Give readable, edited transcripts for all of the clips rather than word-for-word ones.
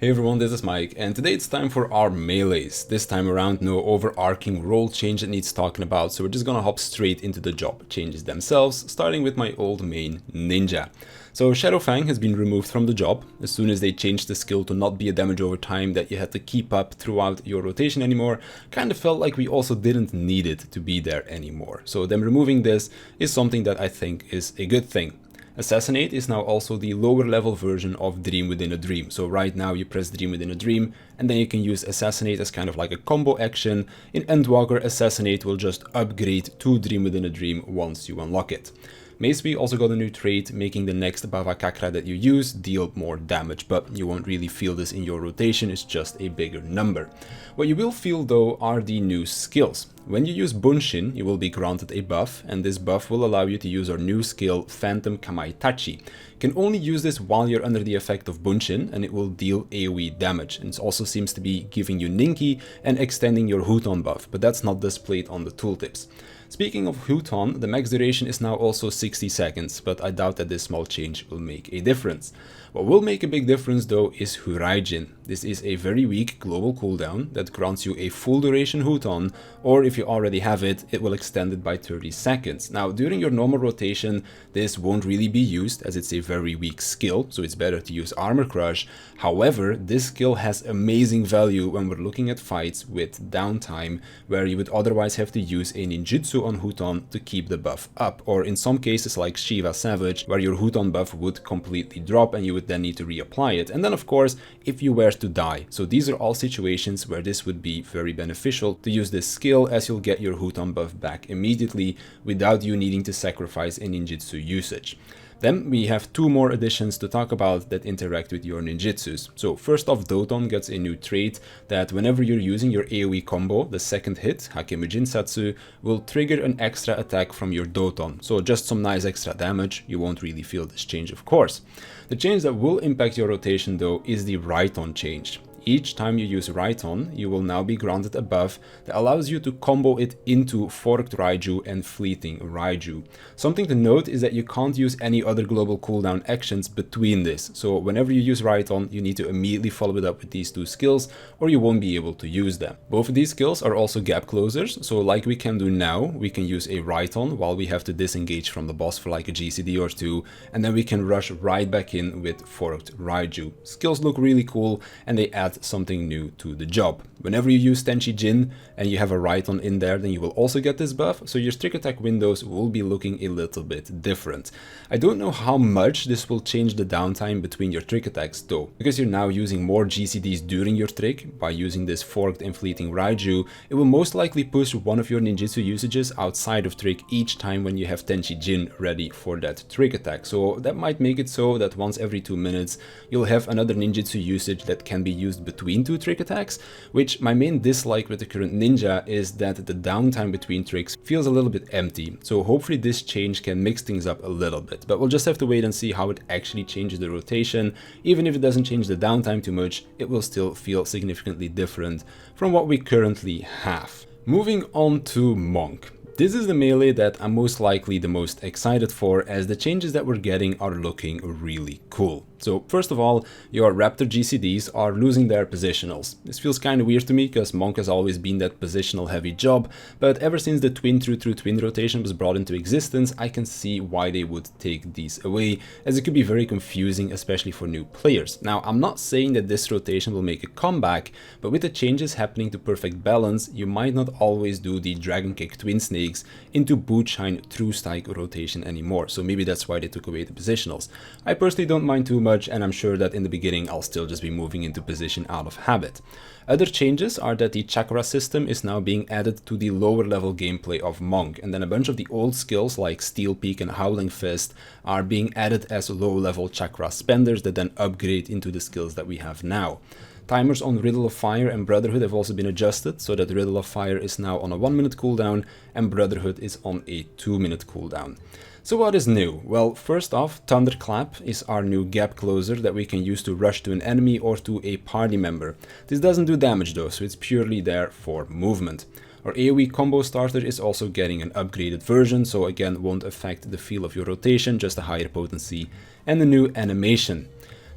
Hey everyone, this is Mike, and today it's time for our melees. This time around, no overarching role change that needs talking about, so we're just gonna hop straight into the job changes themselves, starting with my old main, Ninja. So Shadowfang has been removed from the job. As soon as they changed the skill to not be a damage over time that you had to keep up throughout your rotation anymore, kind of felt like we also didn't need it to be there anymore. So them removing this is something that I think is a good thing. Assassinate is now also the lower level version of Dream Within a Dream. So right now you press Dream Within a Dream and then you can use Assassinate as kind of like a combo action. In Endwalker, Assassinate will just upgrade to Dream Within a Dream once you unlock it. Macewe also got a new trait, making the next Bava Kakra that you use deal more damage, but you won't really feel this in your rotation, it's just a bigger number. What you will feel though are the new skills. When you use Bunshin, you will be granted a buff, and this buff will allow you to use our new skill, Phantom Kamaitachi. You can only use this while you're under the effect of Bunshin, and it will deal AoE damage. And it also seems to be giving you Ninki and extending your Huton buff, but that's not displayed on the tooltips. Speaking of Huton, the max duration is now also 60 seconds, but I doubt that this small change will make a difference. What will make a big difference though is Huraijin. This is a very weak global cooldown that grants you a full duration Huton, or if you already have it, it will extend it by 30 seconds. Now, during your normal rotation, this won't really be used as it's a very weak skill, so it's better to use Armor Crush. However, this skill has amazing value when we're looking at fights with downtime, where you would otherwise have to use a ninjutsu on Huton to keep the buff up, or in some cases like Shiva Savage, where your Huton buff would completely drop and you would then need to reapply it. And then of course, if you were to die. So these are all situations where this would be very beneficial to use this skill, as you'll get your Huton buff back immediately without you needing to sacrifice a ninjutsu usage. Then we have two more additions to talk about that interact with your ninjutsus. So first off, Doton gets a new trait that whenever you're using your AoE combo, the second hit, Hakemu Jinsatsu, will trigger an extra attack from your Doton. So just some nice extra damage. You won't really feel this change, of course. The change that will impact your rotation though is the Raiton change. Each time you use Raiton, you will now be granted a buff that allows you to combo it into Forked Raiju and Fleeting Raiju. Something to note is that you can't use any other global cooldown actions between this, so whenever you use Raiton, you need to immediately follow it up with these two skills or you won't be able to use them. Both of these skills are also gap closers, so like we can do now, we can use a Raiton while we have to disengage from the boss for like a GCD or two, and then we can rush right back in with Forked Raiju. Skills look really cool and they add something new to the job. Whenever you use Tenchi Jin and you have a Raiton in there, then you will also get this buff, so your trick attack windows will be looking a little bit different. I don't know how much this will change the downtime between your trick attacks though, because you're now using more GCDs during your trick. By using this Forked and Fleeting Raiju, it will most likely push one of your ninjutsu usages outside of trick each time when you have Tenchi Jin ready for that trick attack. So that might make it so that once every 2 minutes you'll have another ninjutsu usage that can be used between two trick attacks, which my main dislike with the current ninja is that the downtime between tricks feels a little bit empty. So hopefully this change can mix things up a little bit, but we'll just have to wait and see how it actually changes the rotation. Even if it doesn't change the downtime too much, it will still feel significantly different from what we currently have. Moving on to Monk. This is the melee that I'm most likely the most excited for, as the changes that we're getting are looking really cool. So first of all, your Raptor GCDs are losing their positionals. This feels kind of weird to me because Monk has always been that positional heavy job, but ever since the twin true twin rotation was brought into existence, I can see why they would take these away, as it could be very confusing, especially for new players. Now, I'm not saying that this rotation will make a comeback, but with the changes happening to Perfect Balance, you might not always do the Dragon Kick Twin Snakes into Bootshine True Strike rotation anymore, so maybe that's why they took away the positionals. I personally don't mind too much, and I'm sure that in the beginning I'll still just be moving into position out of habit. Other changes are that the chakra system is now being added to the lower level gameplay of Monk, and then a bunch of the old skills like Steel Peak and Howling Fist are being added as low level chakra spenders that then upgrade into the skills that we have now. Timers on Riddle of Fire and Brotherhood have also been adjusted, so that Riddle of Fire is now on a 1-minute cooldown and Brotherhood is on a 2-minute cooldown. So what is new? Well, first off, Thunderclap is our new gap closer that we can use to rush to an enemy or to a party member. This doesn't do damage though, so it's purely there for movement. Our AoE combo starter is also getting an upgraded version, so again won't affect the feel of your rotation, just a higher potency and a new animation.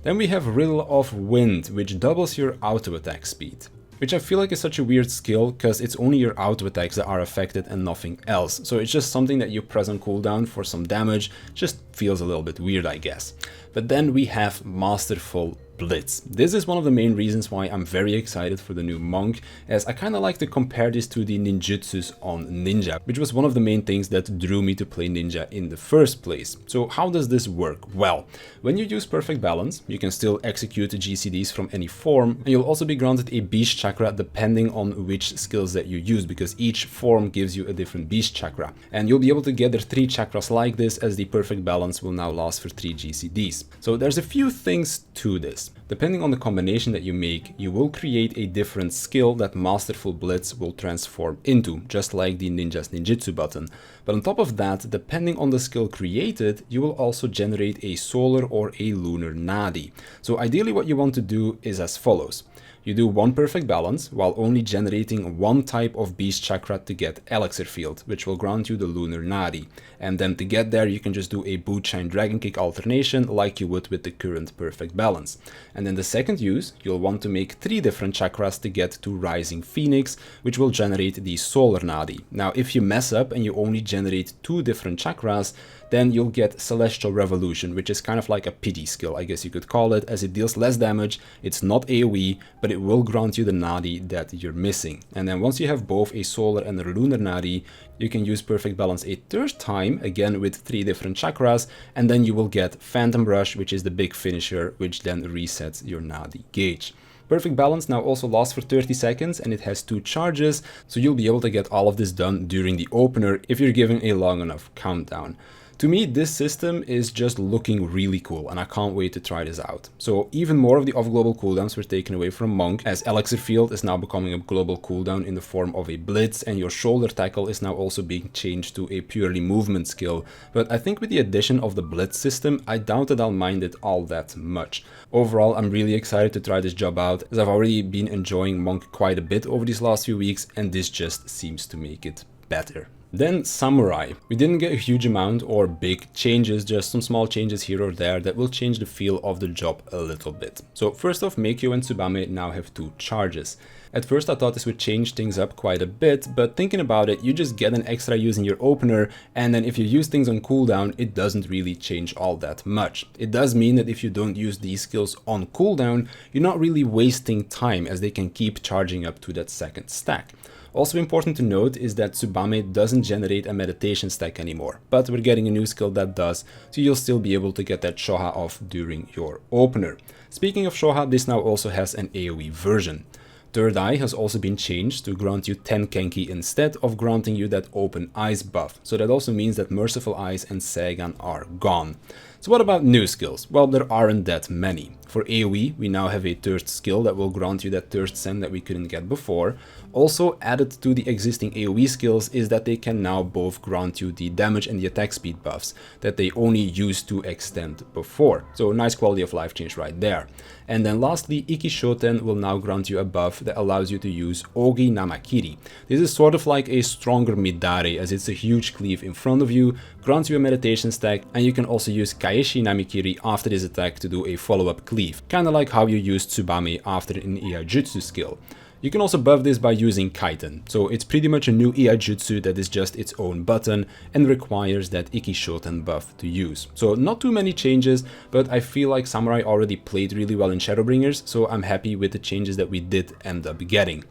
Then we have Riddle of Wind, which doubles your auto attack speed, which I feel like is such a weird skill because it's only your auto attacks that are affected and nothing else. So it's just something that you press on cooldown for some damage. Just feels a little bit weird, I guess. But then we have Masterful Blitz. This is one of the main reasons why I'm very excited for the new monk, as I kind of like to compare this to the ninjutsus on ninja, which was one of the main things that drew me to play ninja in the first place. So how does this work? Well, when you use perfect balance, you can still execute GCDs from any form, and you'll also be granted a beast chakra depending on which skills that you use, because each form gives you a different beast chakra. And you'll be able to gather 3 chakras like this, as the perfect balance will now last for 3 GCDs. So there's a few things to this. Depending on the combination that you make, you will create a different skill that Masterful Blitz will transform into, just like the Ninja's Ninjutsu button. But on top of that, depending on the skill created, you will also generate a solar or a lunar nadi. So ideally what you want to do is as follows. You do 1 perfect balance while only generating 1 type of beast chakra to get Elixir Field, which will grant you the lunar nadi. And then to get there you can just do a boot shine dragon kick alternation like you would with the current perfect balance. And then the second use, you'll want to make 3 different chakras to get to Rising Phoenix, which will generate the solar nadi. Now if you mess up and you only generate 2 different chakras, then you'll get Celestial Revolution, which is kind of like a pity skill, I guess you could call it, as it deals less damage, it's not AoE, but it will grant you the nadi that you're missing. And then once you have both a solar and a lunar nadi, you can use perfect balance a 3rd time, again with 3 different chakras, and then you will get Phantom Rush, which is the big finisher, which then resets your nadi gauge. Perfect balance now also lasts for 30 seconds and it has 2 charges, so you'll be able to get all of this done during the opener if you're given a long enough countdown. To me, this system is just looking really cool and I can't wait to try this out. So even more of the off-global cooldowns were taken away from Monk, as Elixir Field is now becoming a global cooldown in the form of a blitz, and your shoulder tackle is now also being changed to a purely movement skill. But I think with the addition of the blitz system, I doubt that I'll mind it all that much. Overall, I'm really excited to try this job out, as I've already been enjoying Monk quite a bit over these last few weeks, and this just seems to make it better. Then Samurai. We didn't get a huge amount or big changes, just some small changes here or there that will change the feel of the job a little bit. So first off, Meikyo and Tsubame now have 2 charges. At first I thought this would change things up quite a bit, but thinking about it, you just get an extra use in your opener, and then if you use things on cooldown, it doesn't really change all that much. It does mean that if you don't use these skills on cooldown, you're not really wasting time, as they can keep charging up to that 2nd stack. Also important to note is that Tsubame doesn't generate a meditation stack anymore, but we're getting a new skill that does, so you'll still be able to get that Shoha off during your opener. Speaking of Shoha, this now also has an AoE version. Third Eye has also been changed to grant you 10 Kenki instead of granting you that Open Eyes buff, so that also means that Merciful Eyes and Seigan are gone. So what about new skills? Well, there aren't that many. For AoE, we now have a 3rd skill that will grant you that 3rd Sen that we couldn't get before. Also added to the existing AoE skills is that they can now both grant you the damage and the attack speed buffs that they only used to extend before. So nice quality of life change right there. And then lastly, Iki Shoten will now grant you a buff that allows you to use Ogi Namakiri. This is sort of like a stronger Midare, as it's a huge cleave in front of you, grants you a meditation stack, and you can also use Kaeshi Namikiri after this attack to do a follow-up cleave, kinda like how you used Tsubame after an Iaijutsu skill. You can also buff this by using Kaiten, so it's pretty much a new Iaijutsu that is just its own button and requires that Iki Shoten buff to use. So not too many changes, but I feel like Samurai already played really well in Shadowbringers, so I'm happy with the changes that we did end up getting.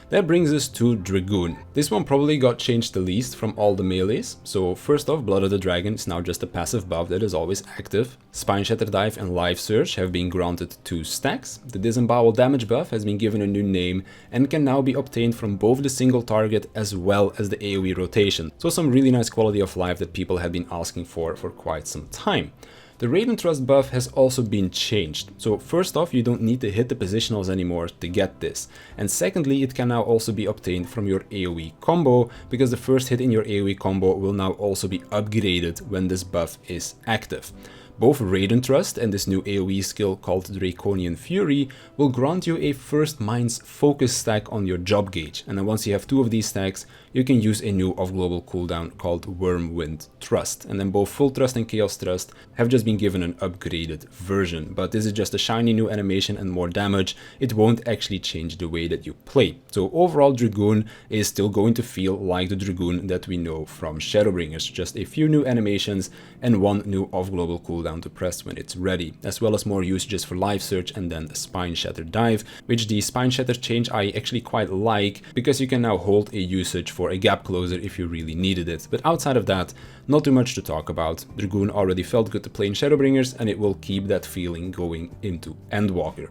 That brings us to Dragoon. This one probably got changed the least from all the melees. So first off, Blood of the Dragon is now just a passive buff that is always active. Spine Shatter Dive and Life Surge have been granted 2 stacks. The Disembowel damage buff has been given a new name and can now be obtained from both the single target as well as the AoE rotation. So some really nice quality of life that people have been asking for quite some time. The Raiden Trust buff has also been changed. So first off, you don't need to hit the positionals anymore to get this. And secondly, it can now also be obtained from your AoE combo, because the first hit in your AoE combo will now also be upgraded when this buff is active. Both Raiden Trust and this new AoE skill called Draconian Fury will grant you a First Mind's focus stack on your job gauge, and then once you have 2 of these stacks, you can use a new off-global cooldown called Wormwind Trust. And then both Full Trust and Chaos Trust have just been given an upgraded version, but this is just a shiny new animation and more damage. It won't actually change the way that you play. So overall, Dragoon is still going to feel like the Dragoon that we know from Shadowbringers, just a few new animations and 1 new off-global cooldown to press when it's ready, as well as more usages for Life Search and then a Spine Shatter Dive, which the Spine Shatter change I actually quite like, because you can now hold a usage for a gap closer if you really needed it. But outside of that, not too much to talk about. Dragoon already felt good to play in Shadowbringers, and it will keep that feeling going into Endwalker.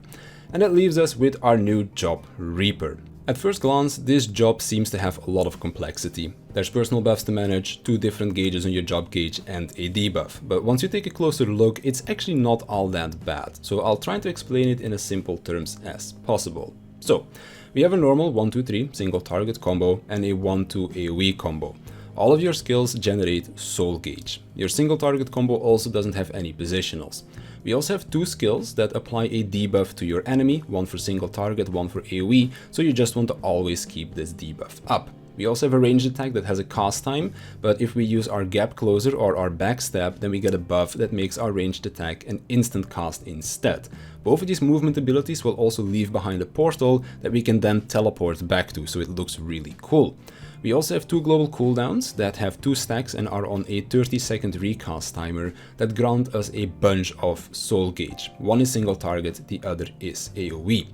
And that leaves us with our new job, Reaper. At first glance, this job seems to have a lot of complexity. There's personal buffs to manage, 2 different gauges on your job gauge and a debuff. But once you take a closer look, it's actually not all that bad. So I'll try to explain it in as simple terms as possible. So, we have a normal 1-2-3 single target combo and a 1-2 AoE combo. All of your skills generate soul gauge. Your single target combo also doesn't have any positionals. We also have 2 skills that apply a debuff to your enemy, 1 for single target, 1 for AoE, so you just want to always keep this debuff up. We also have a ranged attack that has a cast time, but if we use our gap closer or our backstab, then we get a buff that makes our ranged attack an instant cast instead. Both of these movement abilities will also leave behind a portal that we can then teleport back to, so it looks really cool. We also have 2 global cooldowns that have 2 stacks and are on a 30-second recast timer that grant us a bunch of soul gauge. One is single target, the other is AoE.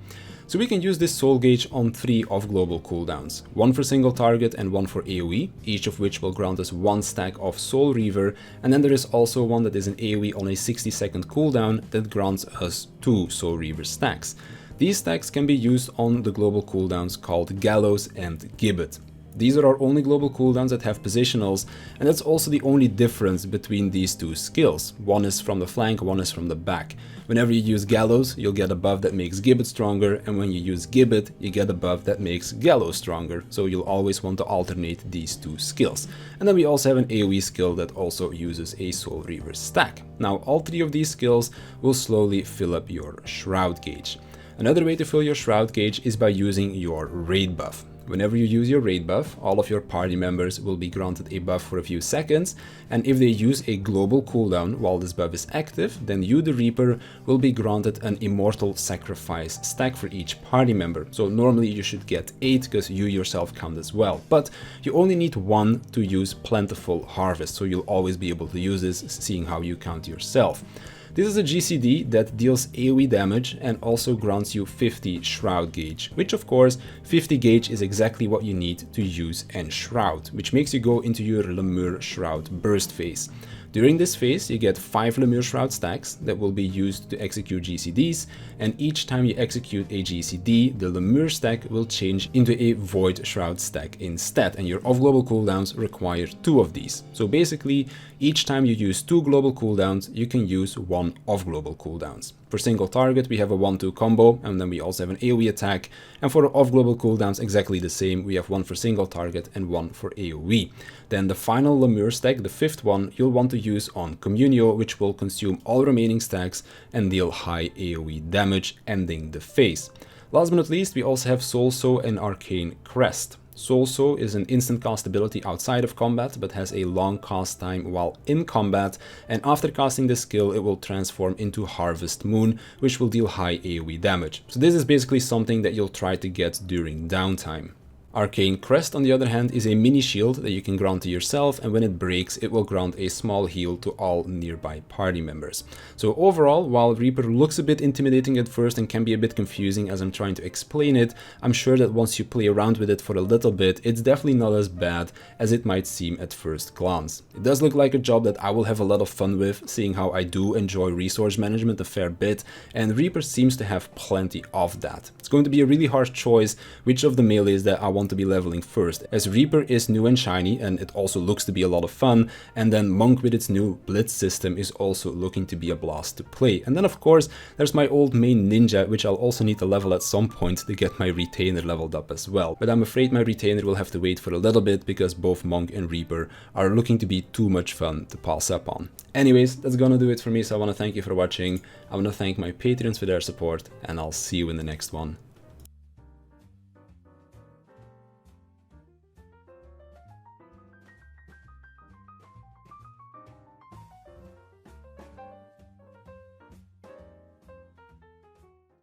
So we can use this soul gauge on 3 off-global cooldowns, 1 for single target and 1 for AoE, each of which will grant us 1 stack of Soul Reaver, and then there is also one that is an AoE on a 60-second cooldown that grants us 2 Soul Reaver stacks. These stacks can be used on the global cooldowns called Gallows and Gibbet. These are our only global cooldowns that have positionals, and that's also the only difference between these 2 skills. One is from the flank, one is from the back. Whenever you use Gallows, you'll get a buff that makes Gibbet stronger, and when you use Gibbet, you get a buff that makes Gallows stronger, so you'll always want to alternate these 2 skills. And then we also have an AoE skill that also uses a Soul Reaver stack. Now, all 3 of these skills will slowly fill up your Shroud gauge. Another way to fill your Shroud gauge is by using your Raid buff. Whenever you use your raid buff, all of your party members will be granted a buff for a few seconds, and if they use a global cooldown while this buff is active, then you, the Reaper, will be granted an Immortal Sacrifice stack for each party member. So normally you should get 8 because you yourself count as well, but you only need 1 to use Plentiful Harvest, so you'll always be able to use this, seeing how you count yourself. This is a GCD that deals AoE damage and also grants you 50 Shroud gauge, which of course 50 gauge is exactly what you need to use Enshroud, which makes you go into your Lemure Shroud burst phase. During this phase, you get 5 Lemure Shroud stacks that will be used to execute GCDs, and each time you execute a GCD, the Lemure stack will change into a Void Shroud stack instead, and your off-global cooldowns require 2 of these. So basically, each time you use 2 global cooldowns, you can use 1 off-global cooldowns. For single target, we have a 1-2 combo, and then we also have an AoE attack, and for off-global cooldowns, exactly the same. We have 1 for single target and 1 for AoE. Then the final Lemure stack, the 5th one, you'll want to use on Communio, which will consume all remaining stacks and deal high AoE damage, ending the phase. Last but not least, we also have Soul Sow and Arcane Crest. Soul Sow is an instant cast ability outside of combat, but has a long cast time while in combat, and after casting this skill it will transform into Harvest Moon, which will deal high AoE damage. So this is basically something that you'll try to get during downtime. Arcane Crest, on the other hand, is a mini shield that you can grant to yourself, and when it breaks, it will grant a small heal to all nearby party members. So overall, while Reaper looks a bit intimidating at first and can be a bit confusing as I'm trying to explain it, I'm sure that once you play around with it for a little bit, it's definitely not as bad as it might seem at first glance. It does look like a job that I will have a lot of fun with, seeing how I do enjoy resource management a fair bit, and Reaper seems to have plenty of that. It's going to be a really hard choice which of the melees that I want want to be leveling first, as Reaper is new and shiny and it also looks to be a lot of fun, and then Monk with its new Blitz system is also looking to be a blast to play. And then of course there's my old main Ninja, which I'll also need to level at some point to get my Retainer leveled up as well. But I'm afraid my Retainer will have to wait for a little bit because both Monk and Reaper are looking to be too much fun to pass up on. Anyways, that's gonna do it for me, so I want to thank you for watching. I want to thank my Patreons for their support, and I'll see you in the next one.